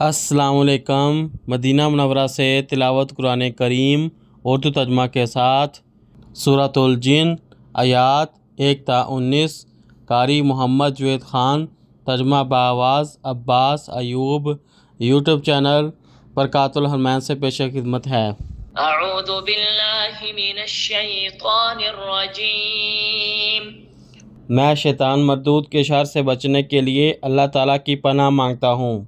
السلام علیکم۔ مدینہ منورہ سے تلاوت قرآن کریم اردو ترجمہ کے ساتھ سورۃ الجن آیات 1 تا 19، قاری محمد جوید خان، ترجمہ بآواز عباس ایوب، یوٹیوب چینل برکات الرحمن سے پیش خدمت ہے۔ اعوذ باللہ من الشیطان الرجیم۔ میں شیطان مردود کے شر سے بچنے کے لیے اللہ تعالیٰ کی پناہ مانگتا ہوں۔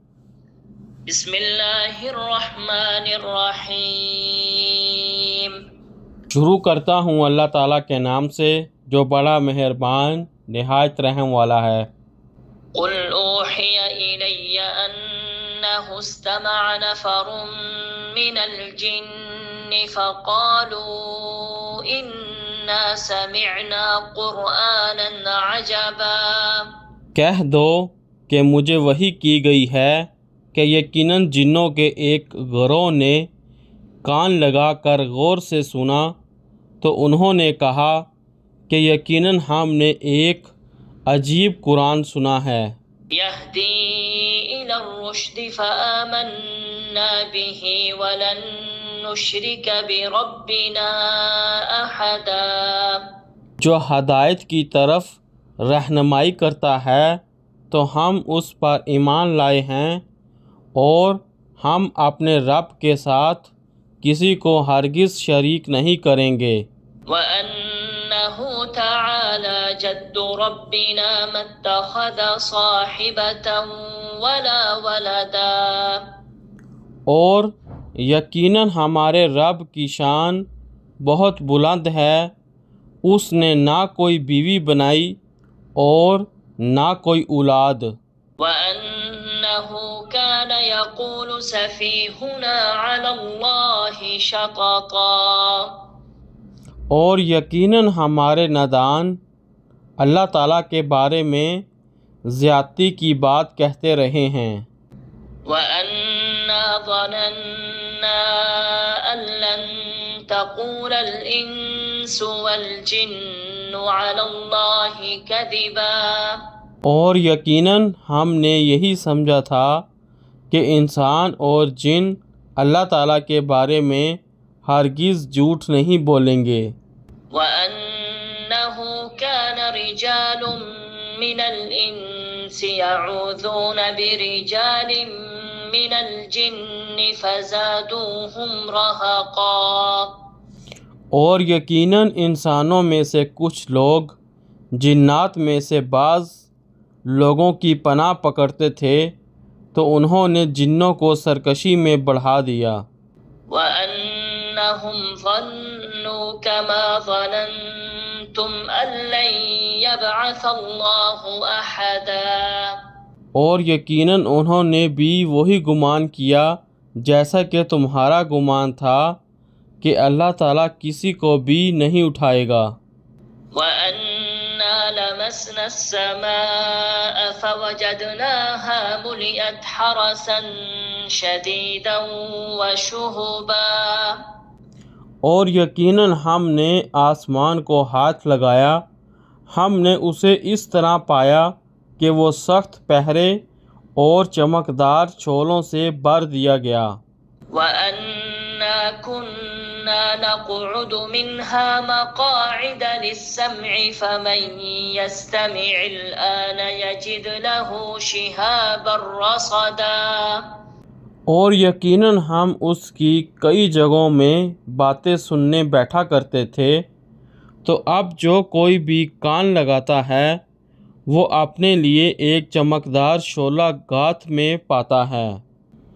بسم اللہ الرحمن الرحیم۔ شروع کرتا ہوں اللہ تعالیٰ کے نام سے جو بڑا مہربان نہایت رحم والا ہے۔ قل اوحی الی انہ استمع نفر من الجن فقالوا انا سمعنا قرآنا عجبا۔ کہہ دو کہ مجھے وحی کی گئی ہے کہ یقیناً جنوں کے ایک گروہ نے کان لگا کر غور سے سنا تو انہوں نے کہا کہ یقیناً ہم نے ایک عجیب قرآن سنا ہے۔ یہدی الی الرشد فآمنا به ولن نشرک بربنا احدا۔ جو ہدایت کی طرف رہنمائی کرتا ہے تو ہم اس پر ایمان لائے ہیں اور ہم اپنے رب کے ساتھ کسی کو ہرگز شریک نہیں کریں گے۔ وَأَنَّهُ تَعَالَى جَدُّ رَبِّنَا مَا اتَّخَذَ صَاحِبَةً وَلَا وَلَدًا۔ اور یقیناً ہمارے رب کی شان بہت بلند ہے، اس نے نہ کوئی بیوی بنائی اور نہ کوئی اولاد۔ وَأَنَّهُ كَانَ يَقُولُ سَفِيهُنَا عَلَى اللَّهِ شَطَطًا۔ اور یقیناً ہمارے نادان اللہ تعالیٰ کے بارے میں زیادتی کی بات کہتے رہے ہیں۔ وَأَنَّا ظَنَنَّا أَن لَّن تَقُولَ الْإِنسُ وَالْجِنُّ عَلَى اللَّهِ كَذِبًا۔ اور یقیناً ہم نے یہی سمجھا تھا کہ انسان اور جن اللہ تعالیٰ کے بارے میں ہرگز جھوٹ نہیں بولیں گے۔ وَأَنَّهُ كَانَ رِجَالٌ مِّنَ الْإِنسِ يَعُوذُونَ بِرِجَالٍ مِّنَ الْجِنِّ فَزَادُوهُمْ رَهَقًا۔ اور یقیناً انسانوں میں سے کچھ لوگ جنات میں سے بعض لوگوں کی پناہ پکڑتے تھے تو انہوں نے جنوں کو سرکشی میں بڑھا دیا۔ وَأَنَّهُمْ ظَنُّوا كَمَا ظَنَنْتُمْ أَن لَّن يَبْعَثَ اللَّهُ أَحَدًا۔ اور یقیناً انہوں نے بھی وہی گمان کیا جیسا کہ تمہارا گمان تھا کہ اللہ تعالیٰ کسی کو بھی نہیں اٹھائے گا۔ وَأَنَّا لَمَسْنَا السَّمَاءَ فَوَجَدْنَاهَا مُلِئَتْ حَرَسًا شَدِيدًا وَشُهُبًا۔ اور یقیناً ہم نے آسمان کو ہاتھ لگایا، ہم نے اسے اس طرح پایا کہ وہ سخت پہرے اور چمکدار چھولوں سے بھر دیا گیا۔ وَأَنَّا كُنَّا نَقْعُدُ مِنْهَا مَقَاعِدَ لِلسَّمْعِ فَمَن يَسْتَمِعِ الْآنَ يَجِدْ لَهُ شِهَابًا رَّصَدًا۔ اور یقیناً ہم اس کی کئی جگہوں میں باتیں سننے بیٹھا کرتے تھے، تو اب جو کوئی بھی کان لگاتا ہے وہ اپنے لیے ایک چمکدار شعلہ گاتھ میں پاتا ہے۔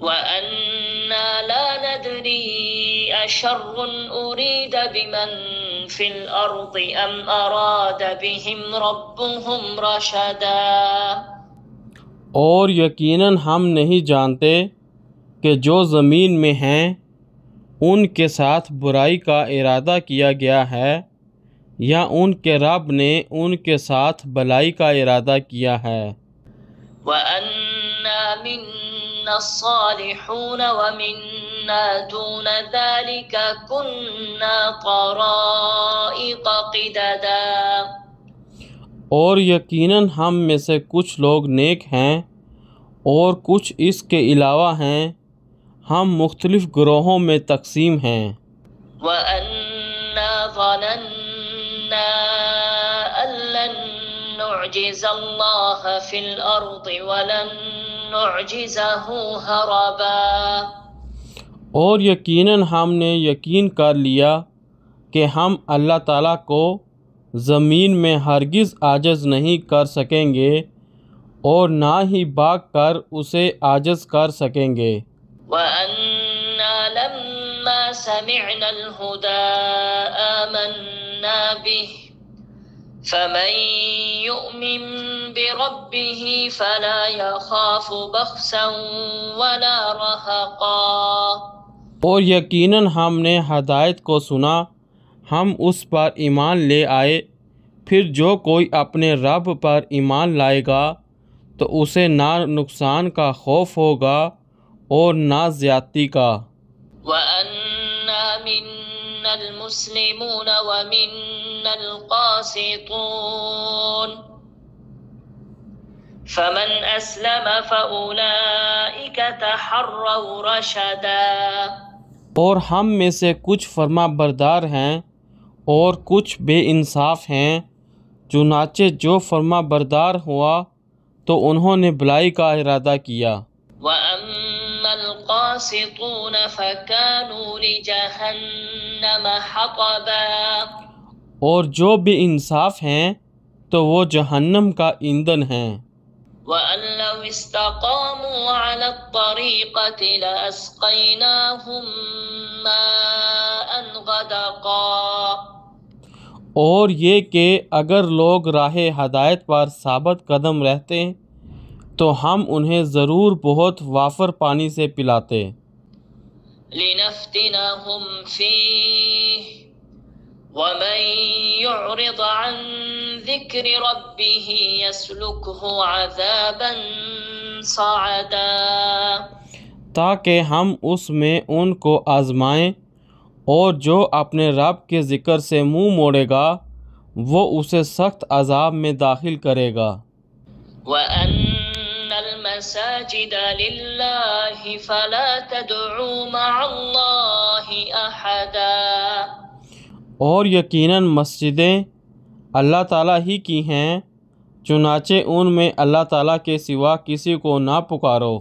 وَأَنَّا لَا نَدْرِي أَشَرٌّ أُرِيدَ بِمَن فِي الْأَرْضِ أَمْ أَرَادَ بِهِمْ رَبُّهُمْ رَشَدًا۔ اور یقیناً ہم نہیں جانتے کہ جو زمین میں ہیں ان کے ساتھ برائی کا ارادہ کیا گیا ہے یا ان کے رب نے ان کے ساتھ بھلائی کا ارادہ کیا ہے۔ وَأَنَّا مِنَّا الصَّالِحُونَ وَمِنَّا دُونَ ذَلِكَ كُنَّا طَرَائِقَ قِدَدًا۔ اور یقیناً ہم میں سے کچھ لوگ نیک ہیں اور کچھ اس کے علاوہ ہیں، ہم مختلف گروہوں میں تقسیم ہیں۔ وَأَنَّا ظَنَنَّا أَن لَّن نُّعْجِزَ اللَّهَ فِي الْأَرْضِ وَلَن نُّعْجِزَهُ هَرَبًا۔ اور یقیناً ہم نے یقین کر لیا کہ ہم اللہ تعالیٰ کو زمین میں ہرگز عاجز نہیں کر سکیں گے اور نہ ہی بھاگ کر اسے عاجز کر سکیں گے۔ وَأَنَّا لَمَّا سَمِعْنَا الْهُدَىٰ آمَنَّا بِهِ فَمَن يُؤْمِن بِرَبِّهِ فَلَا يَخَافُ بَخْسًا وَلَا رَهَقًا۔ اور یقیناً ہم نے ہدایت کو سنا، ہم اس پر ایمان لے آئے، پھر جو کوئی اپنے رب پر ایمان لائے گا تو اسے نہ نقصان کا خوف ہوگا اور نہ زیادتی کا۔ وَأَنَّا مِنَّا الْمُسْلِمُونَ وَمِنَّا الْقَاسِطُونَ فَمَنْ أَسْلَمَ فَأُولَئِكَ تَحَرَّوْا رَشَدًا۔ اور ہم میں سے کچھ فرما بردار ہیں اور کچھ بے انصاف ہیں، چنانچہ جو فرما بردار ہوا تو انہوں نے بھلائی کا ارادہ کیا۔ وَأَمَّا الْقَاسِطُونَ فَكَانُوا لِجَهَنَّمَ حَطَبًا۔ اور جو بے انصاف ہیں تو وہ جہنم کا ایندھن ہیں۔ وَأَن لَّوْ اسْتَقَامُوا عَلَى الطَّرِيقَةِ لَأَسْقَيْنَاهُم مَّاءً غَدَقًا۔ اور یہ کہ اگر لوگ راہ ہدایت پر ثابت قدم رہتے تو ہم انہیں ضرور بہت وافر پانی سے پلاتے۔ لِنَفْتِنَهُمْ فِيهِ وَمَن يُعْرِضْ عَن ذِكْرِ رَبِّهِ يَسْلُكْهُ عَذَابًا صَعَدًا۔ تاکہ ہم اس میں ان کو آزمائیں، اور جو اپنے رب کے ذکر سے منہ موڑے گا وہ اسے سخت عذاب میں داخل کرے گا۔ وَأَنَّ الْمَسَاجِدَ لِلَّهِ فَلَا تَدْعُوا مَعَ اللَّهِ أَحَدًا۔ اور یقیناً مسجدیں اللہ تعالیٰ ہی کی ہیں، چنانچہ ان میں اللہ تعالیٰ کے سوا کسی کو نہ پکارو۔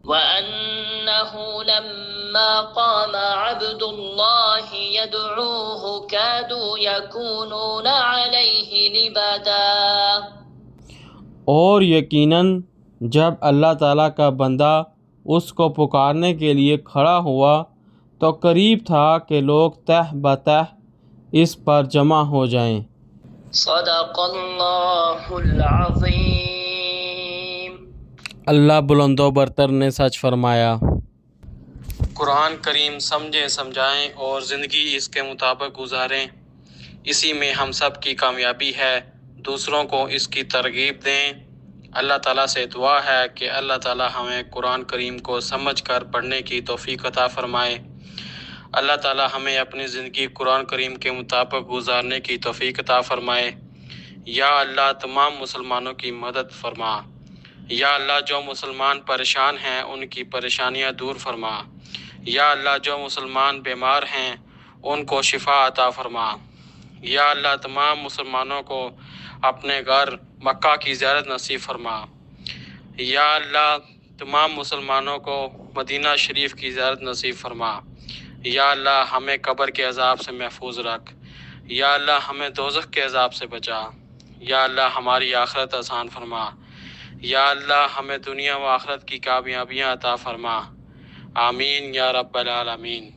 وَأَنَّهُ لَمَّا قَامَ عَبْدُ اللَّهِ يَدْعُوهُ كَادُوا يَكُونُونَ عَلَيْهِ لِبَدًا۔ اور یقیناً جب اللہ تعالیٰ کا بندہ اس کو پکارنے کے لیے کھڑا ہوا تو قریب تھا کہ لوگ تہ بتہ اس پر جمع ہو جائیں۔ صدق اللہ العظیم۔ اللہ بلند و برتر نے سچ فرمایا۔ قرآن کریم سمجھیں، سمجھائیں اور زندگی اس کے مطابق گزاریں، اسی میں ہم سب کی کامیابی ہے۔ دوسروں کو اس کی ترغیب دیں۔ اللہ تعالیٰ سے دعا ہے کہ اللہ تعالیٰ ہمیں قرآن کریم کو سمجھ کر پڑھنے کی توفیق عطا فرمائے۔ اللہ تعالیٰ ہمیں اپنی زندگی قرآن کریم کے مطابق گزارنے کی توفیق عطا فرمائے۔ یا اللہ تمام مسلمانوں کی مدد فرما۔ یا اللہ جو مسلمان پریشان ہیں ان کی پریشانیاں دور فرما۔ یا اللہ جو مسلمان بیمار ہیں ان کو شفا عطا فرما۔ یا اللہ تمام مسلمانوں کو اپنے گھر مکہ کی زیارت نصیب فرما۔ یا اللہ تمام مسلمانوں کو مدینہ شریف کی زیارت نصیب فرما۔ یا اللہ ہمیں قبر کے عذاب سے محفوظ رکھ۔ یا اللہ ہمیں دوزخ کے عذاب سے بچا۔ یا اللہ ہماری آخرت آسان فرما۔ یا اللہ ہمیں دنیا و آخرت کی کامیابیاں عطا فرما۔ آمین یا رب العالمین۔